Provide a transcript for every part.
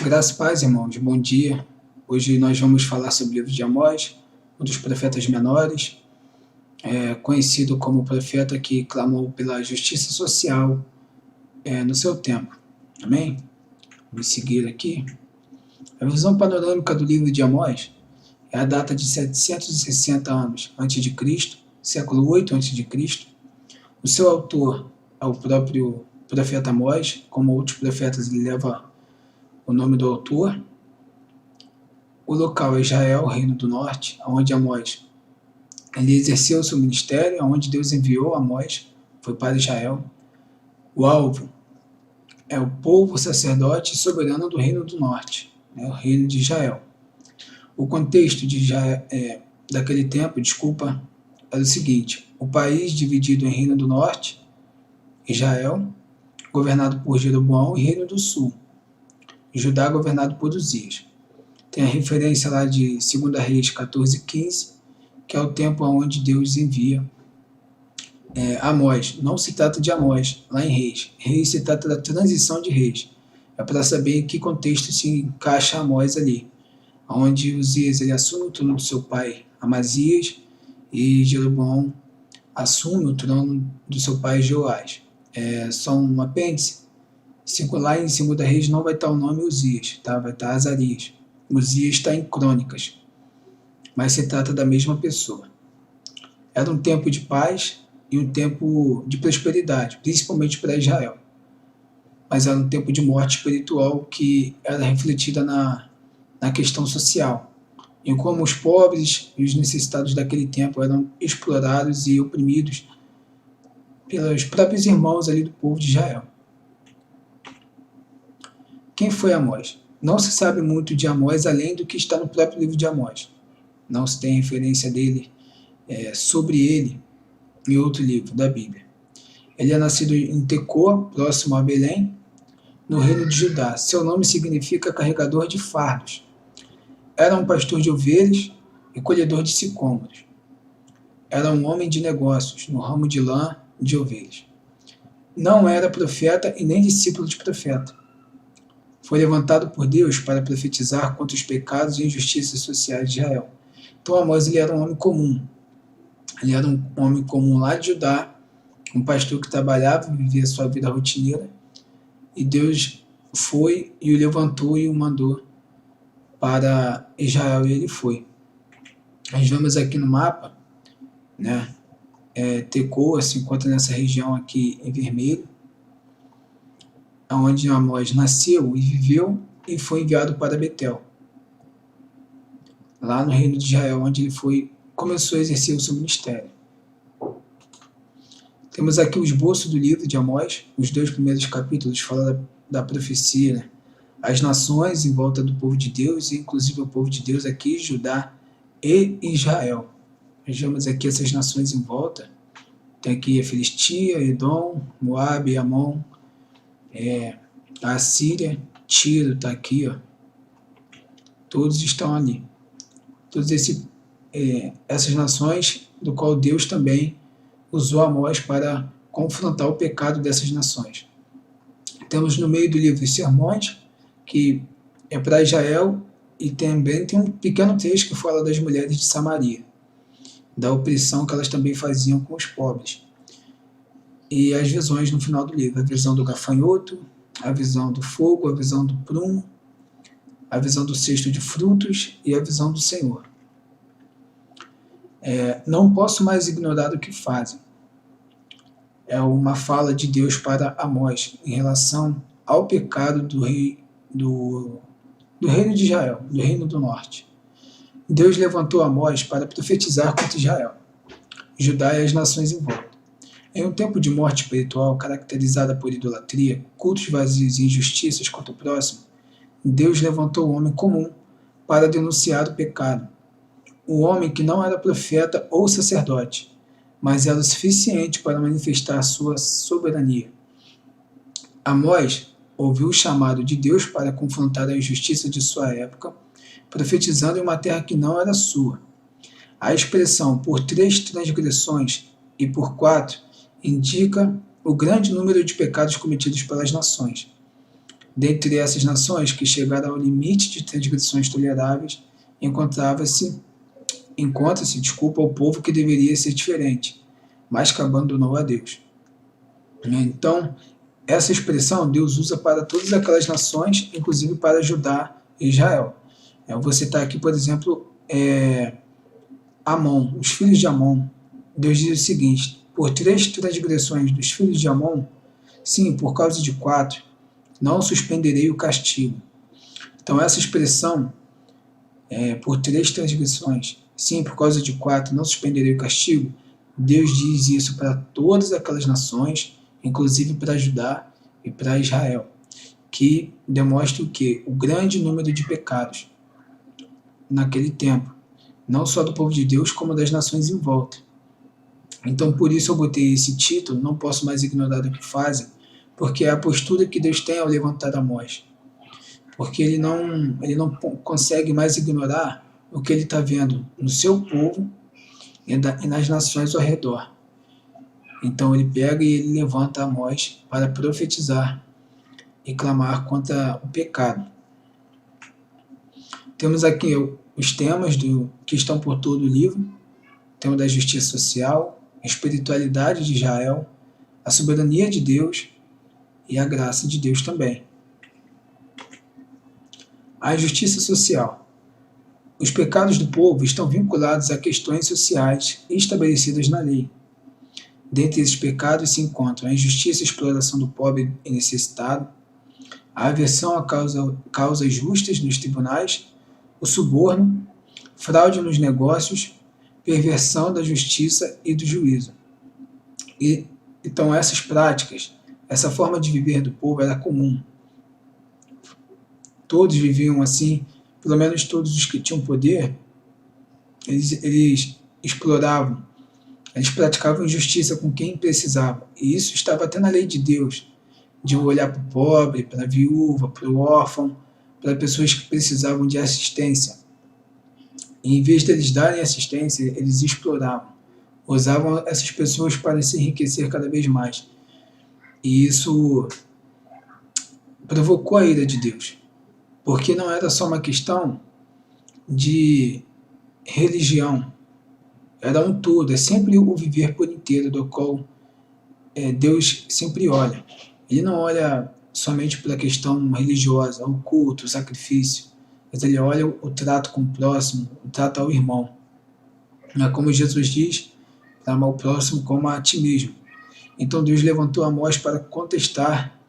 Graças e paz, irmãos. Bom dia. Hoje nós vamos falar sobre o livro de Amós, um dos profetas menores, conhecido como o profeta que clamou pela justiça social no seu tempo. Amém? Vamos seguir aqui. A visão panorâmica do livro de Amós é a data de 760 anos antes de Cristo, século 8 antes de Cristo. O seu autor é o próprio profeta Amós, como outros profetas ele leva o nome do autor. O local é Israel, Reino do Norte, onde Amós ele exerceu seu ministério, onde Deus enviou Amós, foi para Israel. O alvo é o povo sacerdote soberano do Reino do Norte, o Reino de Israel. O contexto de Israel, daquele tempo, era o seguinte: o país dividido em Reino do Norte, Israel, governado por Jeroboão, e Reino do Sul, Judá, governado por Uzias. Tem a referência lá de 2 Reis 14:15, que é o tempo onde Deus envia Amós. Não se trata de Amós, lá em Reis. Reis se trata da transição de reis. É para saber em que contexto se encaixa Amós ali, onde Uzias ele assume o trono do seu pai Amazias e Jeroboão assume o trono do seu pai Joás. Só um apêndice. Lá em 2 Reis não vai estar o nome Uzias, tá? Vai estar Azarias. Uzias está em Crônicas, mas se trata da mesma pessoa. Era um tempo de paz e um tempo de prosperidade, principalmente para Israel. Mas era um tempo de morte espiritual que era refletida na questão social, em como os pobres e os necessitados daquele tempo eram explorados e oprimidos pelos próprios irmãos ali do povo de Israel. Quem foi Amós? Não se sabe muito de Amós além do que está no próprio livro de Amós. Não se tem referência dele, sobre ele, em outro livro da Bíblia. Ele é nascido em Tecoa, próximo a Belém, no reino de Judá. Seu nome significa carregador de fardos. Era um pastor de ovelhas e colhedor de sicômoros. Era um homem de negócios, no ramo de lã de ovelhas. Não era profeta e nem discípulo de profeta. Foi levantado por Deus para profetizar contra os pecados e injustiças sociais de Israel. Então Amós ele era um homem comum. Ele era um homem comum lá de Judá, um pastor que trabalhava e vivia sua vida rotineira. E Deus foi e o levantou e o mandou para Israel, e ele foi. Nós vemos aqui no mapa, Tecoa se encontra nessa região aqui em vermelho, onde Amós nasceu e viveu e foi enviado para Betel, lá no reino de Israel, onde ele começou a exercer o seu ministério. Temos aqui o esboço do livro de Amós. Os 2 primeiros capítulos falam da profecia, as nações em volta do povo de Deus, e inclusive o povo de Deus aqui, Judá e Israel. Vejamos aqui essas nações em volta. Tem aqui a Filistia, Edom, Moabe, Amon, a Síria, Tiro está aqui, todos estão ali. Todas essas nações, do qual Deus também usou Amós para confrontar o pecado dessas nações. Temos no meio do livro os sermões, que é para Israel, e também tem um pequeno texto que fala das mulheres de Samaria, da opressão que elas também faziam com os pobres. E as visões no final do livro, a visão do gafanhoto, a visão do fogo, a visão do prumo, a visão do cesto de frutos e a visão do Senhor. Não posso mais ignorar o que fazem. É uma fala de Deus para Amós em relação ao pecado do reino de Israel, do reino do norte. Deus levantou Amós para profetizar contra Israel, Judá e as nações em volta. Em um tempo de morte espiritual caracterizada por idolatria, cultos vazios e injustiças contra o próximo, Deus levantou o homem comum para denunciar o pecado. Um homem que não era profeta ou sacerdote, mas era o suficiente para manifestar sua soberania. Amós ouviu o chamado de Deus para confrontar a injustiça de sua época, profetizando em uma terra que não era sua. A expressão por 3 transgressões e por 4 indica o grande número de pecados cometidos pelas nações. Dentre essas nações que chegaram ao limite de transgressões toleráveis, encontra-se, o povo que deveria ser diferente, mas que abandonou a Deus. Então, essa expressão Deus usa para todas aquelas nações, inclusive para Judá e Israel. Eu vou citar aqui, por exemplo, Amon, os filhos de Amon. Deus diz o seguinte: por 3 transgressões dos filhos de Amon, sim, por causa de 4, não suspenderei o castigo. Então, essa expressão, por 3 transgressões, sim, por causa de 4, não suspenderei o castigo, Deus diz isso para todas aquelas nações, inclusive para Judá e para Israel, que demonstra o quê? O grande número de pecados naquele tempo, não só do povo de Deus, como das nações em volta. Então, por isso eu botei esse título, não posso mais ignorar o que fazem, porque é a postura que Deus tem ao levantar Amós. Porque ele não consegue mais ignorar o que ele está vendo no seu povo e nas nações ao redor. Então ele pega e ele levanta Amós para profetizar e clamar contra o pecado. Temos aqui os temas que estão por todo o livro. O tema da justiça social, a espiritualidade de Israel, a soberania de Deus e a graça de Deus também. A justiça social. Os pecados do povo estão vinculados a questões sociais estabelecidas na lei. Dentre esses pecados se encontram a injustiça e exploração do pobre e necessitado, a aversão a causas justas nos tribunais, o suborno, fraude nos negócios, perversão da justiça e do juízo. Então essas práticas, essa forma de viver do povo era comum. Todos viviam assim, pelo menos todos os que tinham poder, eles exploravam, eles praticavam injustiça com quem precisava. E isso estava até na lei de Deus, de olhar para o pobre, para a viúva, para o órfão, para pessoas que precisavam de assistência. E em vez de eles darem assistência, eles exploravam, usavam essas pessoas para se enriquecer cada vez mais. E isso provocou a ira de Deus, porque não era só uma questão de religião, era um todo, é sempre o viver por inteiro do qual Deus sempre olha. Ele não olha somente pela questão religiosa, o culto, o sacrifício, mas ele olha o trato com o próximo, o trato ao irmão. Como Jesus diz, para amar o próximo como a ti mesmo. Então Deus levantou Amós para contestar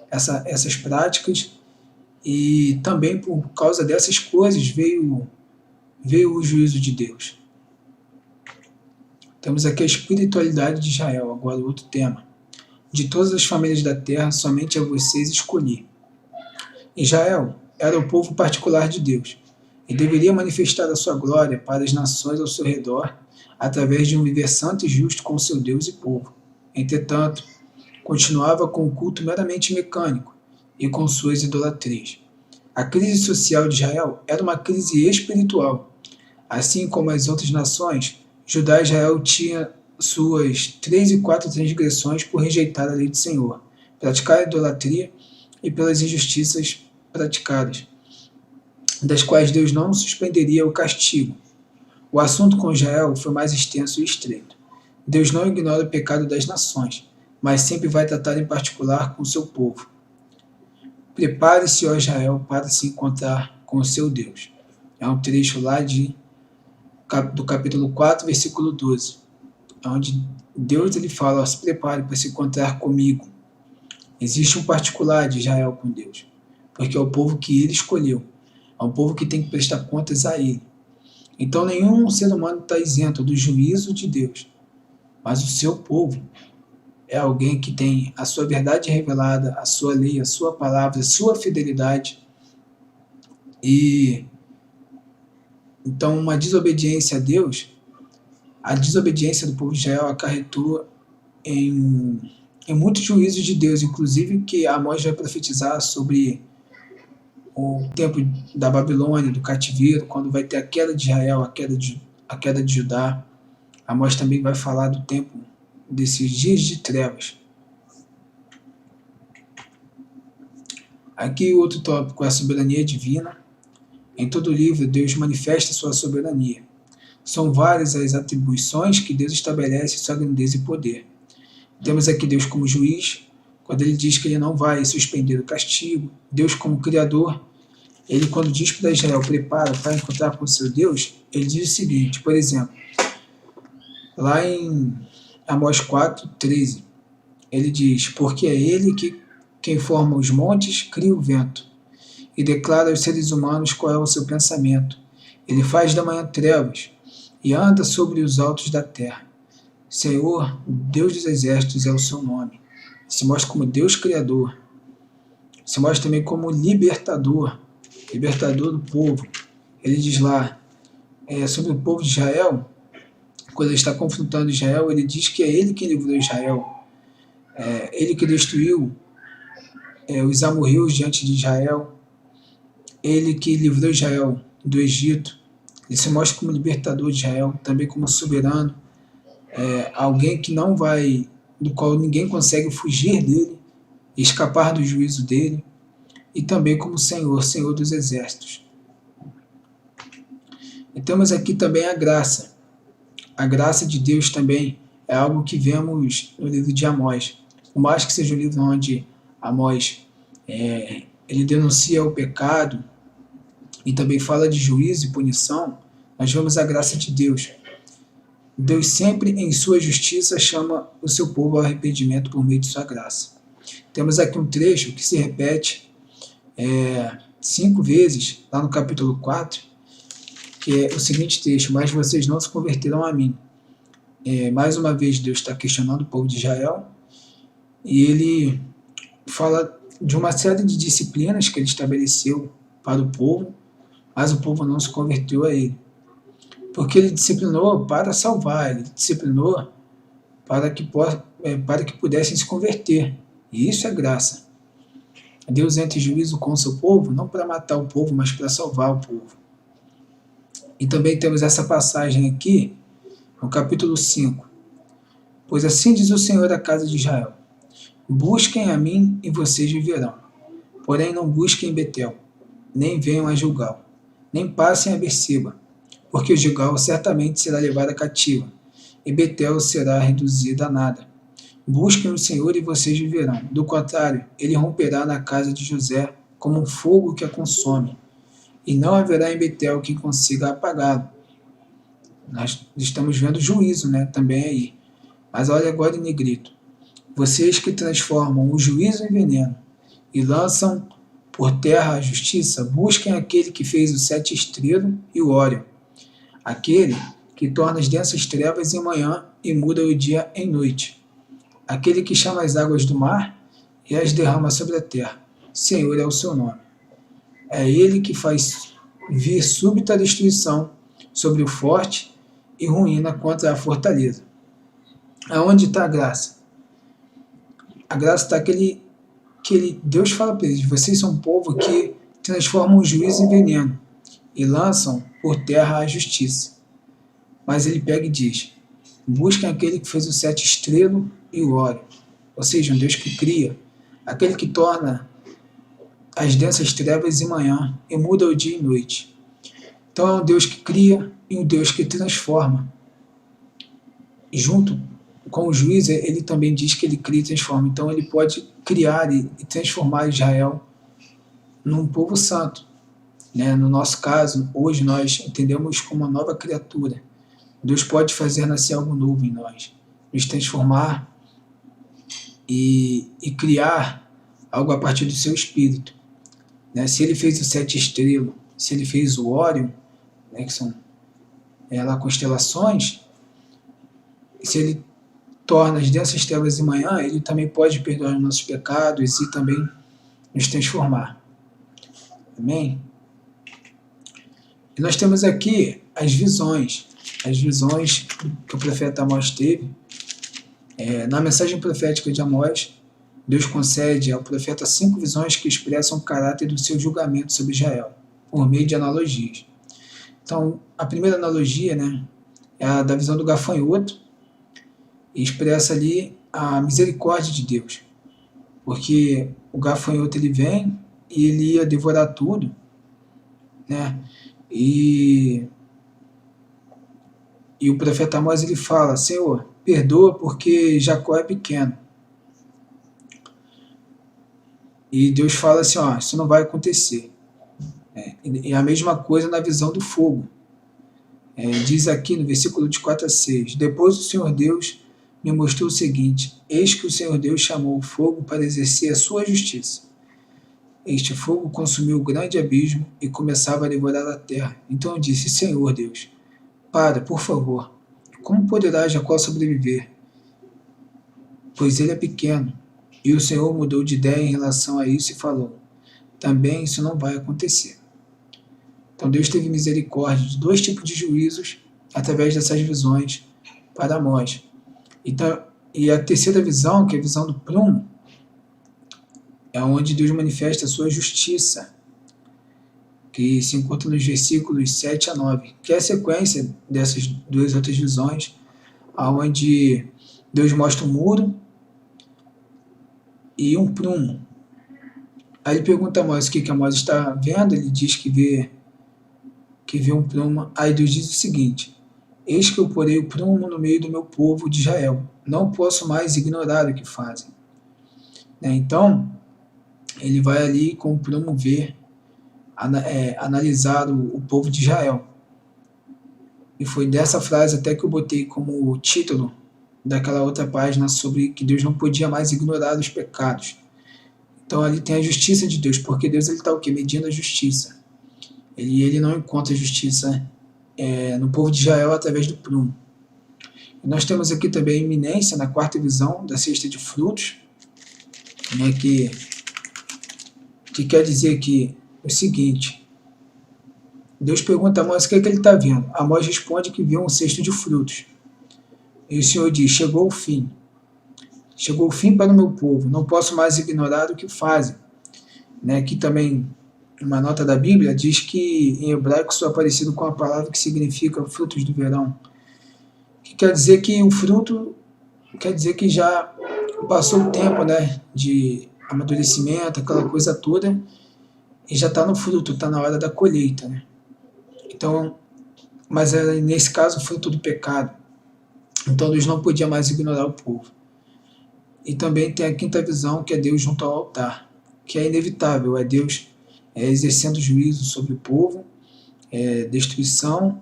essas práticas, e também por causa dessas coisas veio o juízo de Deus. Temos aqui a espiritualidade de Israel, agora outro tema. De todas as famílias da terra, somente a vocês escolhi. Israel era o povo particular de Deus, e deveria manifestar a sua glória para as nações ao seu redor, através de um viver santo e justo com seu Deus e povo. Entretanto, continuava com o culto meramente mecânico e com suas idolatrias. A crise social de Israel era uma crise espiritual. Assim como as outras nações, Judá e Israel tinham suas 3 e 4 transgressões por rejeitar a lei do Senhor, praticar a idolatria e pelas injustiças praticadas, das quais Deus não suspenderia o castigo. O assunto com Israel foi mais extenso e estreito. Deus não ignora o pecado das nações, mas sempre vai tratar em particular com o seu povo. Prepare-se, ó Israel, para se encontrar com o seu Deus. É um trecho lá do capítulo 4, versículo 12, onde Deus ele fala: se prepare para se encontrar comigo. Existe um particular de Israel com Deus, porque é o povo que ele escolheu, é um povo que tem que prestar contas a ele. Então nenhum ser humano está isento do juízo de Deus, mas o seu povo é alguém que tem a sua verdade revelada, a sua lei, a sua palavra, a sua fidelidade. E então uma desobediência a Deus, a desobediência do povo de Israel acarretou em muitos juízos de Deus, inclusive que Amós vai profetizar sobre o tempo da Babilônia, do cativeiro, quando vai ter a queda de Israel, a queda de Judá. Amós também vai falar do tempo desses dias de trevas. Aqui outro tópico é a soberania divina. Em todo o livro, Deus manifesta sua soberania. São várias as atribuições que Deus estabelece sua grandeza e poder. Temos aqui Deus como juiz, quando ele diz que ele não vai suspender o castigo. Deus como criador, ele quando diz para Israel prepara para encontrar com o seu Deus, ele diz o seguinte, por exemplo, lá em Amós 4:13, ele diz, porque é ele quem forma os montes, cria o vento, e declara aos seres humanos qual é o seu pensamento. Ele faz da manhã trevas, e anda sobre os altos da terra. Senhor, Deus dos exércitos é o seu nome. Se mostra como Deus Criador. Se mostra também como libertador, libertador do povo. Ele diz lá, sobre o povo de Israel, quando ele está confrontando Israel, ele diz que é ele que livrou Israel. Ele que destruiu os amorreus diante de Israel. Ele que livrou Israel do Egito. Ele se mostra como libertador de Israel, também como soberano. Alguém que não vai, do qual ninguém consegue fugir dele, escapar do juízo dele, e também como Senhor, Senhor dos exércitos. E temos aqui também a graça. A graça de Deus também é algo que vemos no livro de Amós. Por mais que seja um livro onde Amós ele denuncia o pecado e também fala de juízo e punição, nós vemos a graça de Deus. Deus sempre, em sua justiça, chama o seu povo ao arrependimento por meio de sua graça. Temos aqui um trecho que se repete 5 vezes, lá no capítulo 4, que é o seguinte texto, mas vocês não se converterão a mim. Mais uma vez, Deus está questionando o povo de Israel, e ele fala de uma série de disciplinas que ele estabeleceu para o povo, mas o povo não se converteu a ele. Porque ele disciplinou para salvar, ele disciplinou para que pudessem se converter. E isso é graça. Deus entra em juízo com o seu povo, não para matar o povo, mas para salvar o povo. E também temos essa passagem aqui, no capítulo 5. Pois assim diz o Senhor à casa de Israel, busquem a mim e vocês viverão. Porém não busquem Betel, nem venham a Gilgal, nem passem a Berseba, porque Gilgal certamente será levada cativa, e Betel será reduzida a nada. Busquem o Senhor e vocês viverão. Do contrário, ele romperá na casa de José como um fogo que a consome, e não haverá em Betel quem consiga apagá-lo. Nós estamos vendo juízo, também aí. Mas olha agora em negrito. Vocês que transformam o juízo em veneno e lançam por terra a justiça, busquem aquele que fez o 7 estrelo e o Órion, aquele que torna as densas trevas em manhã e muda o dia em noite, aquele que chama as águas do mar e as derrama sobre a terra. Senhor é o seu nome. É ele que faz vir súbita destruição sobre o forte e ruína contra a fortaleza. Aonde está a graça? A graça está que Deus fala para eles, vocês são um povo que transformam o juízo em veneno e lançam por terra a justiça. Mas ele pega e diz, busquem aquele que fez o 7 estrelo e o Órion, ou seja, um Deus que cria, aquele que torna as densas trevas em manhã e muda o dia em noite. Então é um Deus que cria e um Deus que transforma. E junto com o juiz, ele também diz que ele cria e transforma. Então ele pode criar e transformar Israel num povo santo. No nosso caso, hoje nós entendemos como uma nova criatura. Deus pode fazer nascer algo novo em nós, nos transformar e criar algo a partir do seu espírito. Se ele fez o 7 estrelas, se ele fez o Órion, que são lá constelações, se ele torna as densas trevas de manhã, ele também pode perdoar os nossos pecados e também nos transformar. Amém? E nós temos aqui as visões que o profeta Amós teve. Na mensagem profética de Amós, Deus concede ao profeta 5 visões que expressam o caráter do seu julgamento sobre Israel, por meio de analogias. Então, a primeira analogia é a da visão do gafanhoto, e expressa ali a misericórdia de Deus, porque o gafanhoto ele vem e ele ia devorar tudo, né? E o profeta Amós ele fala: Senhor, perdoa porque Jacó é pequeno. E Deus fala assim: ó, isso não vai acontecer. E a mesma coisa na visão do fogo. Diz aqui no versículo de 4 a 6: Depois o Senhor Deus me mostrou o seguinte: Eis que o Senhor Deus chamou o fogo para exercer a sua justiça. Este fogo consumiu o grande abismo e começava a devorar a terra. Então eu disse: Senhor Deus, para, por favor. Como poderá Jacó sobreviver? Pois ele é pequeno. E o Senhor mudou de ideia em relação a isso e falou: também isso não vai acontecer. Então Deus teve misericórdia de dois tipos de juízos através dessas visões para Amós. Então, e a terceira visão, que é a visão do prumo, é onde Deus manifesta a sua justiça, que se encontra nos versículos 7 a 9, que é a sequência dessas duas outras visões, onde Deus mostra um muro e um prumo. Aí ele pergunta a Amós o que Amós está vendo, ele diz que vê um prumo. Aí Deus diz o seguinte: eis que eu porei o prumo no meio do meu povo de Israel, não posso mais ignorar o que fazem. Então, ele vai ali com o prumo ver, analisar o povo de Israel. E foi dessa frase até que eu botei como título daquela outra página sobre que Deus não podia mais ignorar os pecados. Então ali tem a justiça de Deus, porque Deus está o quê? Medindo a justiça. Ele não encontra justiça no povo de Israel através do prumo. E nós temos aqui também a iminência na quarta visão da cesta de frutos, né, que quer dizer que o seguinte: Deus pergunta a Amós o que ele está vendo. Amós responde que viu um cesto de frutos. E o Senhor diz: chegou o fim. Chegou o fim para o meu povo. Não posso mais ignorar o que fazem. Aqui também, uma nota da Bíblia diz que em hebraico só é parecido com a palavra que significa frutos do verão. Que quer dizer que o fruto quer dizer que já passou o tempo, de amadurecimento, aquela coisa toda, e já está no fruto, está na hora da colheita. Então, mas nesse caso, fruto do pecado. Então Deus não podia mais ignorar o povo. E também tem a quinta visão, que é Deus junto ao altar, que é inevitável, é Deus exercendo juízo sobre o povo, destruição,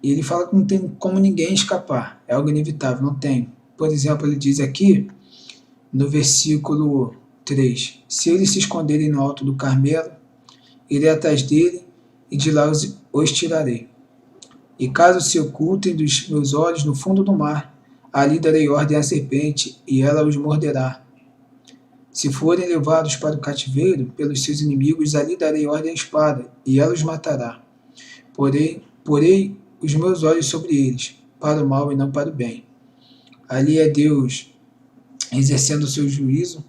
e ele fala que não tem como ninguém escapar, é algo inevitável, não tem. Por exemplo, ele diz aqui, no versículo 3, se eles se esconderem no alto do Carmelo, irei atrás dele e de lá os tirarei. E caso se ocultem dos meus olhos no fundo do mar, ali darei ordem à serpente, e ela os morderá. Se forem levados para o cativeiro pelos seus inimigos, ali darei ordem à espada, e ela os matará. Porei os meus olhos sobre eles, para o mal e não para o bem. Ali é Deus exercendo o seu juízo,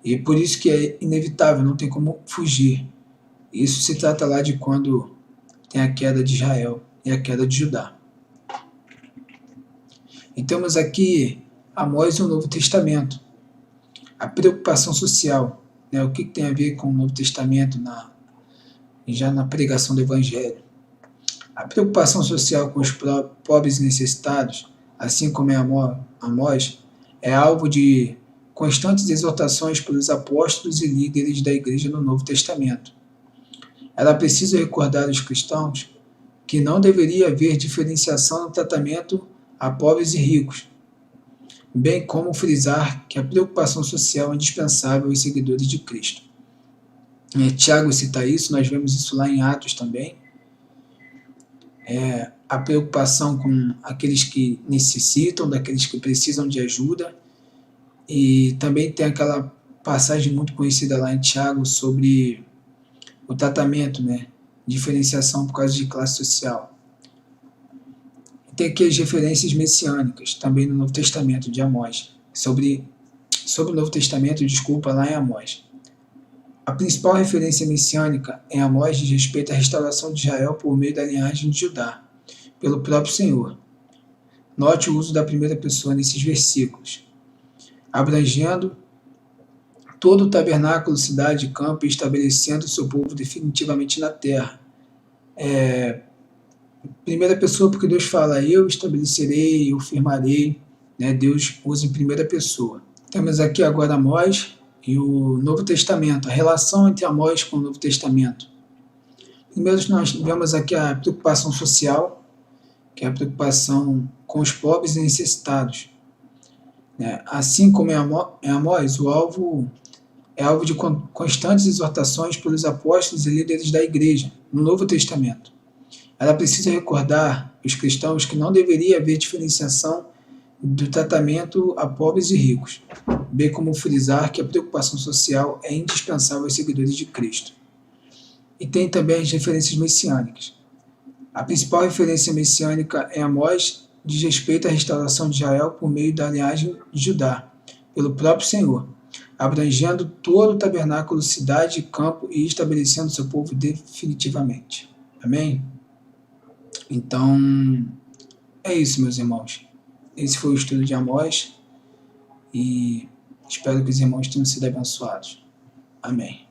e por isso que é inevitável, não tem como fugir. Isso se trata lá de quando tem a queda de Israel e a queda de Judá. E temos aqui Amós e o Novo Testamento. A preocupação social, o que tem a ver com o Novo Testamento já na pregação do Evangelho. A preocupação social com os pobres e necessitados, assim como é Amós, é alvo de constantes exortações pelos apóstolos e líderes da igreja no Novo Testamento. Ela precisa recordar aos cristãos que não deveria haver diferenciação no tratamento a pobres e ricos, bem como frisar que a preocupação social é indispensável aos seguidores de Cristo. Tiago cita isso, nós vemos isso lá em Atos também. A preocupação com aqueles que necessitam, daqueles que precisam de ajuda, e também tem aquela passagem muito conhecida lá em Tiago sobre o tratamento, diferenciação por causa de classe social. Tem aqui as referências messiânicas, também no Novo Testamento, de Amós, sobre o Novo Testamento, lá em Amós. A principal referência messiânica em Amós diz respeito à restauração de Israel por meio da linhagem de Judá, pelo próprio Senhor. Note o uso da primeira pessoa nesses versículos, abrangendo todo o tabernáculo, cidade e campo, e estabelecendo o seu povo definitivamente na terra. Primeira pessoa, porque Deus fala, eu estabelecerei, eu firmarei, né? Deus usa em primeira pessoa. Temos aqui agora Amós e o Novo Testamento, a relação entre Amós com o Novo Testamento. Primeiro nós vemos aqui a preocupação social, que é a preocupação com os pobres e necessitados. Assim como em Amós, o alvo é alvo de constantes exortações pelos apóstolos e líderes da igreja, no Novo Testamento. Ela precisa recordar os cristãos que não deveria haver diferenciação do tratamento a pobres e ricos, bem como frisar que a preocupação social é indispensável aos seguidores de Cristo. E tem também as referências messiânicas. A principal referência messiânica em Amós diz respeito à restauração de Israel por meio da linhagem de Judá, pelo próprio Senhor, abrangendo todo o tabernáculo, cidade e campo e estabelecendo seu povo definitivamente. Amém? Então, é isso, meus irmãos. Esse foi o estudo de Amós e espero que os irmãos tenham sido abençoados. Amém.